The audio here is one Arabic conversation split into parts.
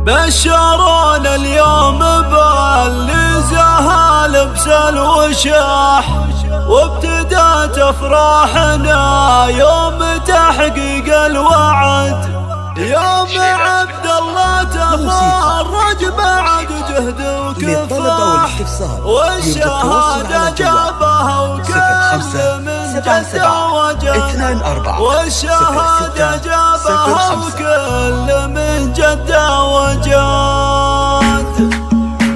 بشرونا اليوم باللي زهى لبس الوشاح، وابتدت افراحنا يوم تحقيق الوعد. يوم عبد الله تخرج بعد جهد وكفاح، والشهادة جابها وكل من جد وجد، والشهادة جابها وكل من جد وجد.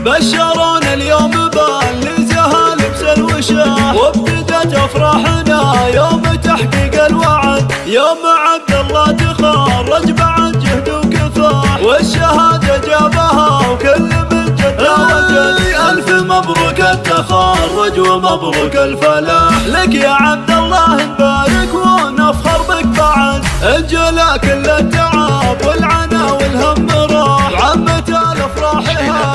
بشرونا اليوم باللي زهى لبس الوشاح، وابتدت افراحنا يوم تحقيق الوعد. يوم عبد الله تخرج بعد جهد وكفاح، والشهادة جابها وكل من جد وجد. ألف مبروك التخرج ومبروك الفلاح، لك يا عبد الله نبارك ونفخر بك بعد. الجلا كل التعب والعنا والهم راح، عمت الافراح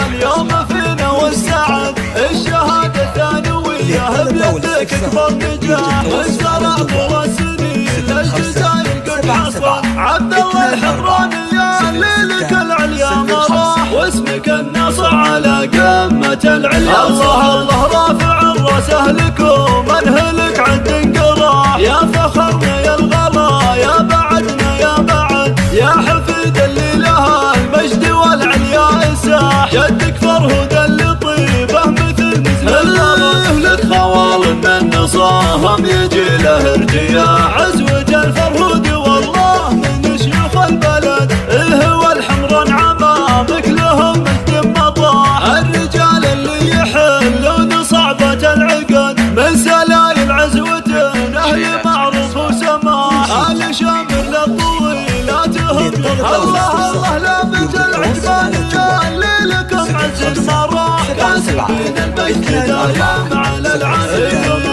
اليوم فينا والسعد. الشهادة الثانوية بيدك اكبر نجاح، والزرع طول السنين للجزائر قد حصل. عبد الله الحراني يا ليلك العليا مراح، واسمك النصر على قمة العليا. الله الله رافع الراس لكم انهلك عد انقراح، يا فخرنا يا الغلا يا بعدنا يا بعد، يا حفيد اللي لها المجد والعليا ساح. جدك فرهود اللي طيبه مثل نسل لك خوال من نصاهم يجي له ارتياح. عزوة الفرهود والله من شيوخ البلد، الهوى الحمران عمامك لهم الدم مطاح. الرجال اللي يحلون صعبة العقد من سلايل عزوة اهل معروف وسماح. آل شامر للطويلاتهم الله الله لا مثل عجبانية اللي لكم عز المراح. كاسبين المجد دايم على العالم.